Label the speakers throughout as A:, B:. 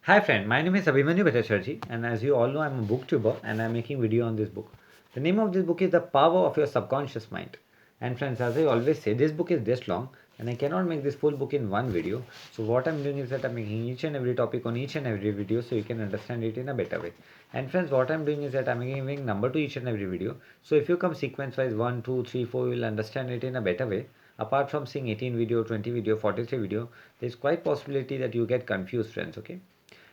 A: Hi friend, my name is Abhimanyu Bhattacharjee and as you all know I'm a booktuber and I'm making video on this book. The name of this book is The Power of Your Subconscious Mind. And friends, as I always say, this book is this long and I cannot make this full book in one video. So what I'm doing is that I'm making each and every topic on each and every video so you can understand it in a better way. And friends, what I'm doing is that I'm giving number to each and every video. So if you come sequence wise 1, 2, 3, 4, you will understand it in a better way. Apart from seeing 18 video, 20 video, 43 video, there's quite possibility that you get confused friends, okay?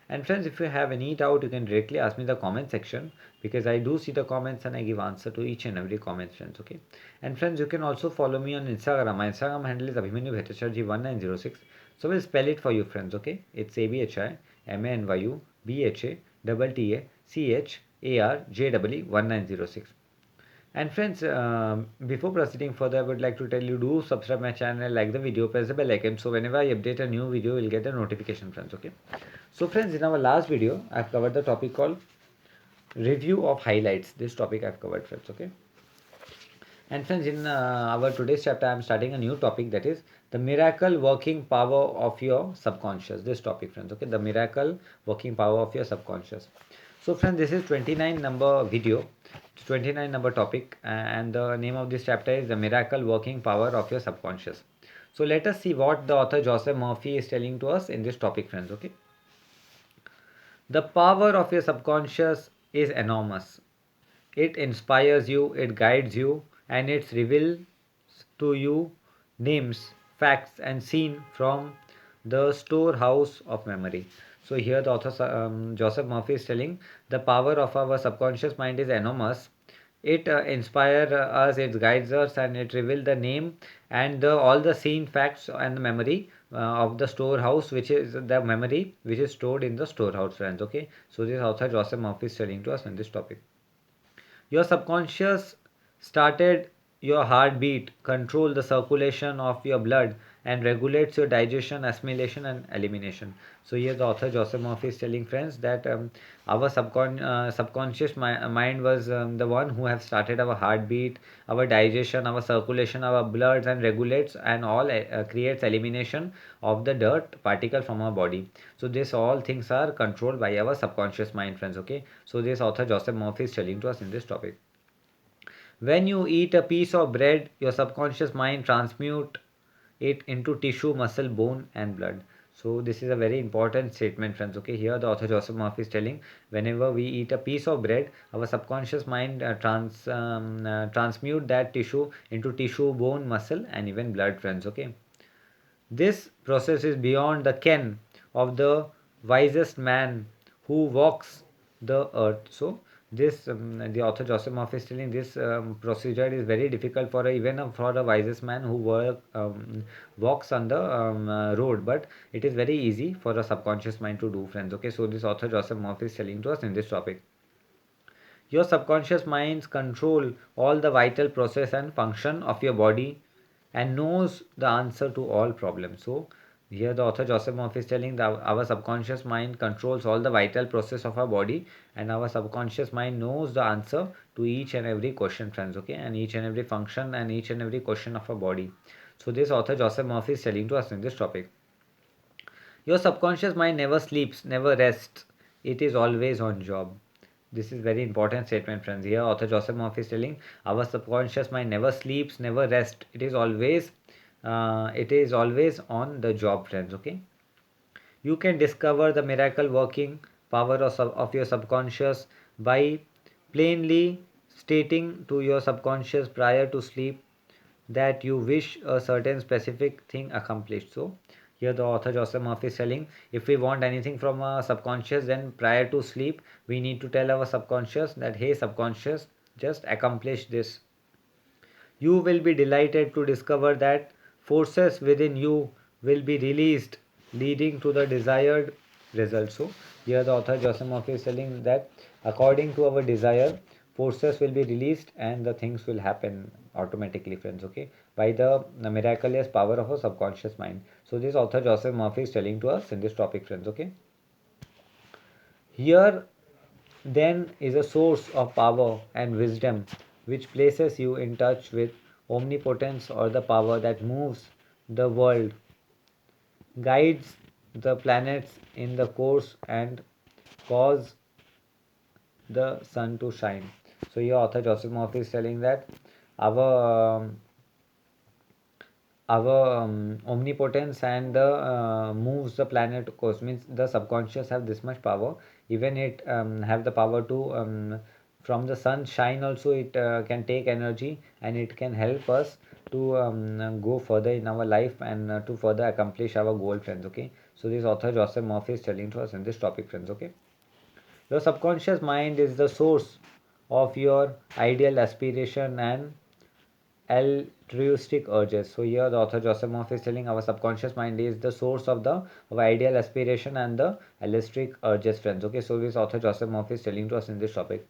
A: And friends, if you have any doubt, you can directly ask me in the comment section because I do see the comments and I give answer to each and every comment, friends. Okay. And friends, you can also follow me on Instagram. My Instagram handle is Abhimanyu Bhattacharjee1906. So we'll spell it for you, friends. Okay. It's ABHIMANYUBHATTACHARJEE1906. And friends, before proceeding further, I would like to tell you do subscribe my channel, like the video, press the bell icon. So whenever I update a new video, you'll get a notification, friends. Okay. So friends, in our last video, I've covered the topic called review of highlights. This topic I've covered, friends. Okay. And friends, in our today's chapter, I'm starting a new topic that is the miracle working power of your subconscious. This topic, friends. Okay. The miracle working power of your subconscious. So friends, this is 29 number video, 29 number topic, and the name of this chapter is the miracle working power of your subconscious. So let us see what the author Joseph Murphy is telling to us in this topic, friends. Okay. The power of your subconscious is enormous. It inspires you, it guides you, and it reveals to you names, facts, and scene from the storehouse of memory. So here the author Joseph Murphy is telling the power of our subconscious mind is enormous. It inspires us, it guides us, and it reveals the name and all the scene, facts, and the memory of the storehouse, which is the memory which is stored in the storehouse, friends. Okay, so this author Joseph Murphy is telling to us on this topic. Your subconscious started your heartbeat, control the circulation of your blood, and regulates your digestion, assimilation, and elimination. So here the author Joseph Murphy is telling friends that our subconscious mind was the one who have started our heartbeat, our digestion, our circulation, our blood, and regulates and all creates elimination of the dirt particle from our body. So this all things are controlled by our subconscious mind, friends. Okay. So this author Joseph Murphy is telling to us in this topic. When you eat a piece of bread, your subconscious mind transmute it into tissue, muscle, bone, and blood. So this is a very important statement, friends. Okay, here the author Joseph Murphy is telling whenever we eat a piece of bread, our subconscious mind transmute that tissue into tissue, bone, muscle, and even blood, friends. Okay, this process is beyond the ken of the wisest man who walks the earth. So this the author Joseph Murphy is telling this procedure is very difficult for even for the wisest man who walks on the road, but it is very easy for a subconscious mind to do, friends. Okay, so this author Joseph Murphy is telling to us in this topic. Your subconscious minds control all the vital process and function of your body and knows the answer to all problems. So here the author Joseph Murphy is telling that our subconscious mind controls all the vital process of our body and our subconscious mind knows the answer to each and every question, friends. Okay, and each and every function and each and every question of our body. So this author Joseph Murphy is telling to us in this topic. Your subconscious mind never sleeps, never rests. It is always on job. This is very important statement, friends. Here, author Joseph Murphy is telling our subconscious mind never sleeps, never rests. It is always on the job, friends. Okay. You can discover the miracle working power of your subconscious by plainly stating to your subconscious prior to sleep that you wish a certain specific thing accomplished. So here the author Joseph Murphy is telling if we want anything from our subconscious, then prior to sleep we need to tell our subconscious that hey subconscious, just accomplish this. You will be delighted to discover that forces within you will be released, leading to the desired result. So, here the author Joseph Murphy is telling that according to our desire, forces will be released and the things will happen automatically, friends. Okay, by the miraculous power of our subconscious mind. So, this author Joseph Murphy is telling to us in this topic, friends. Okay, here then is a source of power and wisdom which places you in touch with omnipotence or the power that moves the world, guides the planets in the course and cause the sun to shine. So here author Joseph Murphy is telling that our omnipotence and the moves the planet course, means the subconscious have this much power. Even it have the power to from the sun shine also, it can take energy and it can help us to go further in our life and to further accomplish our goal, friends. Okay, so this author Joseph Murphy is telling to us in this topic, friends. Okay, your subconscious mind is the source of your ideal aspiration and altruistic urges. So here the author Joseph Murphy is telling our subconscious mind is the source of the of ideal aspiration and the altruistic urges, friends. Okay, so this author Joseph Murphy is telling to us in this topic.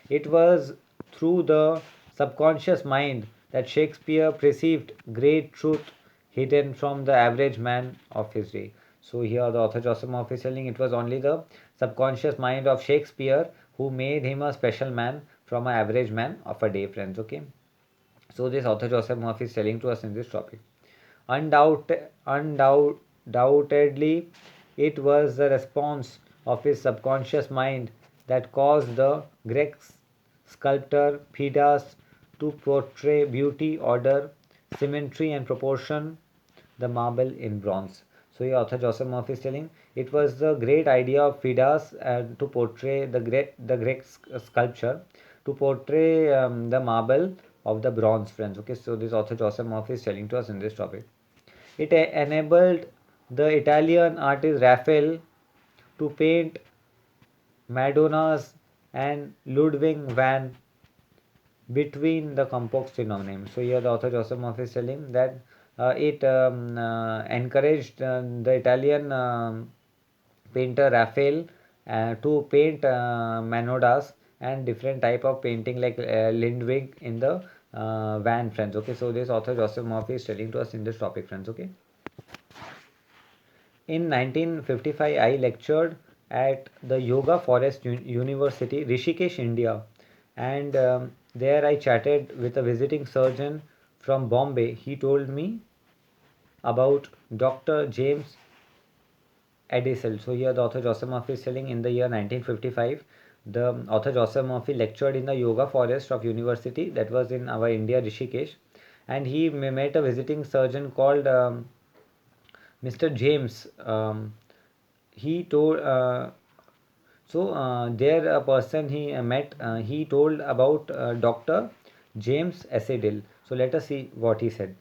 A: It was through the subconscious mind that Shakespeare perceived great truth hidden from the average man of his day. So here the author Joseph Murphy is telling it was only the subconscious mind of Shakespeare who made him a special man from an average man of a day, friends. Okay, so this author Joseph Murphy is telling to us in this topic. Undoubtedly, it was the response of his subconscious mind that caused the Greek sculptor Phidias to portray beauty, order, symmetry, and proportion the marble in bronze. So here author Joseph Murphy is telling it was the great idea of Phidias to portray the Greek sculpture to portray the marble of the bronze, friends. Okay, so this author Joseph Murphy is telling to us in this topic. It enabled the Italian artist Raphael to paint Madonnas and Ludwig van between the complex phenomenon. So here the author Joseph Murphy is telling that it encouraged the Italian painter Raphael to paint Manodas and different type of painting like Lindwig in the van, friends. Okay, so this author Joseph Murphy is telling to us in this topic, friends. Okay, in 1955 I lectured at the Yoga Forest University, Rishikesh, India, and there I chatted with a visiting surgeon from Bombay. He told me about Dr. James Adisel. So here the author Joseph Murphy is telling in the year 1955, the author Joseph Murphy lectured in the Yoga Forest of University that was in our India, Rishikesh, and he met a visiting surgeon called Mr. James. He told there a person he met. He told about Dr. James Acedil. So let us see what he said.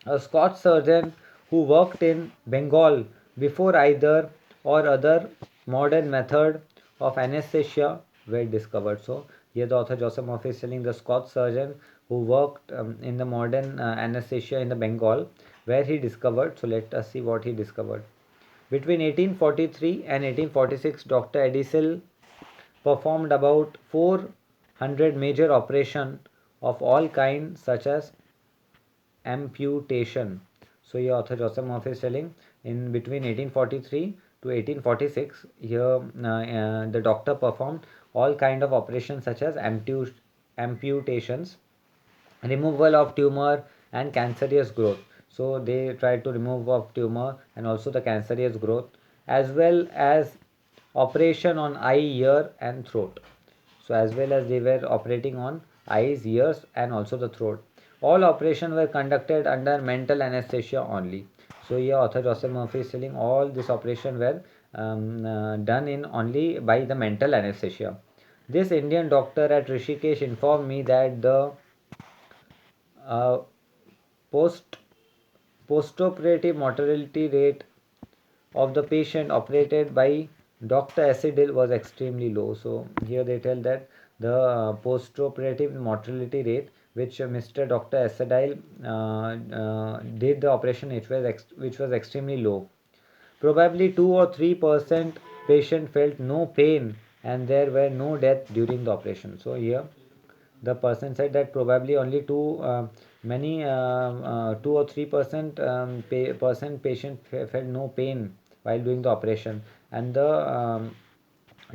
A: A Scotch surgeon who worked in Bengal before either or other modern method of anesthesia were discovered. So here the author Joseph Murphy is telling the Scotch surgeon who worked in the modern anesthesia in the Bengal where he discovered. So let us see what he discovered. Between 1843 and 1846, Dr. Adisel performed about 400 major operations of all kinds such as amputation. So here author Joseph Murphy is telling in between 1843 to 1846 here the doctor performed all kind of operations such as amputations, removal of tumor and cancerous growth. So they tried to remove of tumor and also the cancerous growth, as well as operation on eye, ear and throat. So as well as they were operating on eyes, ears and also the throat. All operations were conducted under mental anesthesia only. So here author Joseph Murphy is telling all this operation were done in only by the mental anesthesia. This Indian doctor at Rishikesh informed me that the uh, post postoperative mortality rate of the patient operated by Dr. Acidil was extremely low. So here they tell that the postoperative mortality rate which Mr. Dr. Acidil did the operation which was extremely low. Probably 2 or 3% patient felt no pain and there were no death during the operation. So here the person said that probably only many 2 or 3% patient felt no pain while doing the operation and the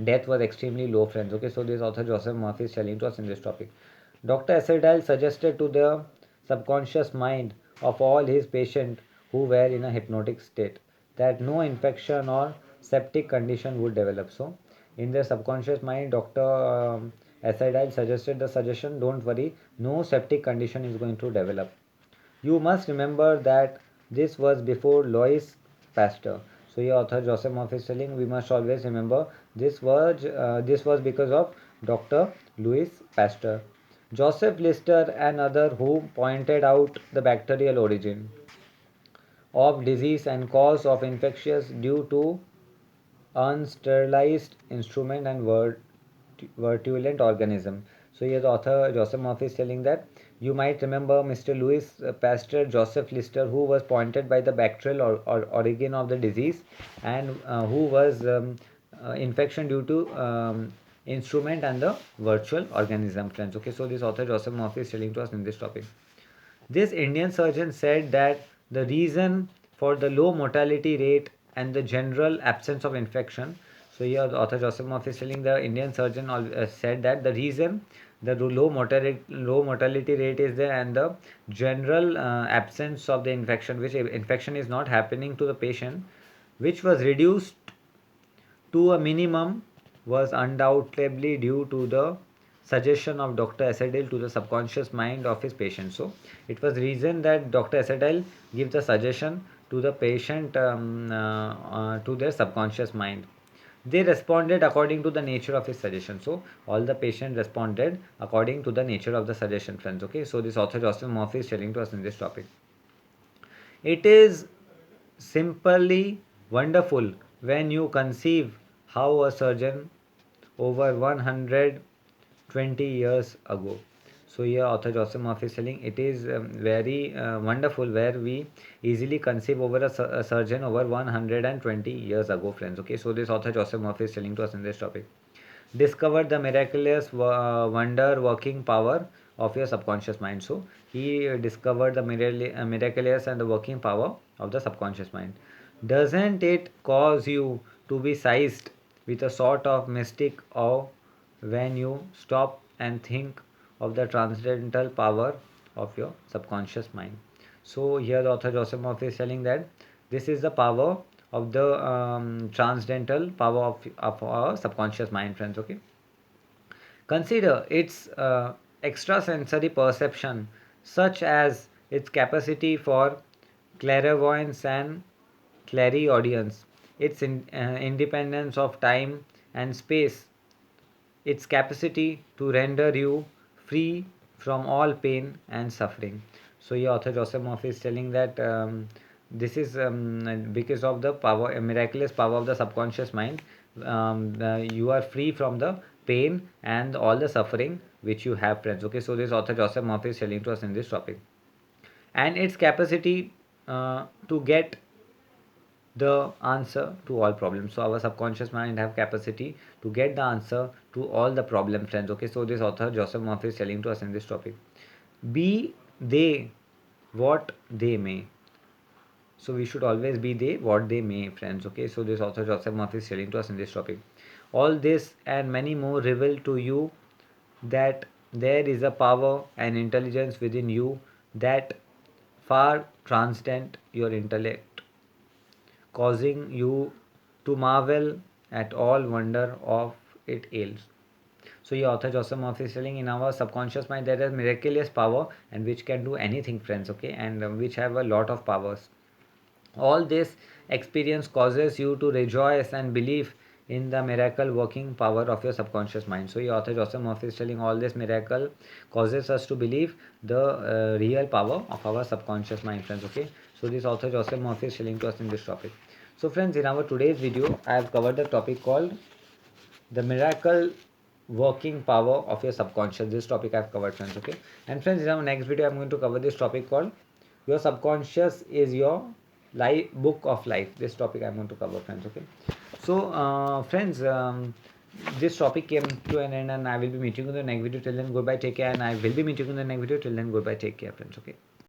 A: death was extremely low, friends. Okay, so this author Joseph Murphy is telling to us in this topic. Dr. Acerdale suggested to the subconscious mind of all his patients who were in a hypnotic state that no infection or septic condition would develop. So, in their subconscious mind, Dr. Acetyle suggested the suggestion, don't worry, no septic condition is going to develop. You must remember that this was before Louis Pasteur. So here author Joseph Murphy is telling we must always remember this was because of Dr. Louis Pasteur. Joseph Lister and other who pointed out the bacterial origin of disease and cause of infectious due to unsterilized instrument and virulent organism. So here the author Joseph Murphy is telling that you might remember Mr. Louis Pasteur, Joseph Lister, who was pointed by the bacterial origin of the disease and who was infection due to instrument and the virtual organism, friends. Okay, so this author Joseph Murphy is telling to us in this topic. This Indian surgeon said that the reason for the low mortality rate and the general absence of infection. So here the author Joseph Murphy is telling the Indian surgeon said that the reason the low mortality rate is there and the general absence of the infection, which infection is not happening to the patient, which was reduced to a minimum, was undoubtedly due to the suggestion of Dr. Acetyle to the subconscious mind of his patient. So it was reason that Dr. Acetyle gives the suggestion to the patient to their subconscious mind. They responded according to the nature of his suggestion. So all the patient responded according to the nature of the suggestion, friends. Okay, so this author Joseph Murphy is telling to us in this topic. It is simply wonderful when you conceive how a surgeon over 120 years ago. So here author Joseph Murphy is telling it is very wonderful where we easily conceive over a surgeon over 120 years ago, friends. Okay, so this author Joseph Murphy is telling to us in this topic. Discovered the miraculous wonder working power of your subconscious mind. So he discovered the miraculous and the working power of the subconscious mind. Doesn't it cause you to be seized with a sort of mystic awe when you stop and think of the transcendental power of your subconscious mind? So here the author Joseph Murphy is telling that this is the power of the transcendental power of our subconscious mind, friends. Okay, consider its extrasensory perception, such as its capacity for clairvoyance and clairaudience, its independence of time and space, its capacity to render you free from all pain and suffering. So, here author Joseph Murphy is telling that this is because of the power, a miraculous power of the subconscious mind. You are free from the pain and all the suffering which you have, friends. Okay, so this author Joseph Murphy is telling to us in this topic, and its capacity to get the answer to all problems. So our subconscious mind have capacity to get the answer to all the problem, friends. Okay, so this author Joseph Murphy is telling to us in this topic. Be they what they may. So we should always be they what they may, friends. Okay, so this author Joseph Murphy is telling to us in this topic. All this and many more reveal to you that there is a power and intelligence within you that far transcend your intellect, causing you to marvel at all wonder of it ails. So your author Joseph Murphy is telling in our subconscious mind there is miraculous power and which can do anything, friends. Okay, and which have a lot of powers. All this experience causes you to rejoice and believe in the miracle working power of your subconscious mind. So, your author Joseph Murphy is telling all this miracle causes us to believe the real power of our subconscious mind, friends. Okay, so this author Joseph Murphy is telling to us in this topic. So, friends, in our today's video, I have covered the topic called the miracle working power of your subconscious. This topic I have covered, friends. Okay, and friends, in our next video, I am going to cover this topic called your subconscious is your life book of life. This topic I'm going to cover, friends. Okay, so friends, this topic came to an end and I will be meeting you in the next video. Till then, goodbye, take care, and I will be meeting you in the next video. Till then, goodbye, take care, friends. Okay.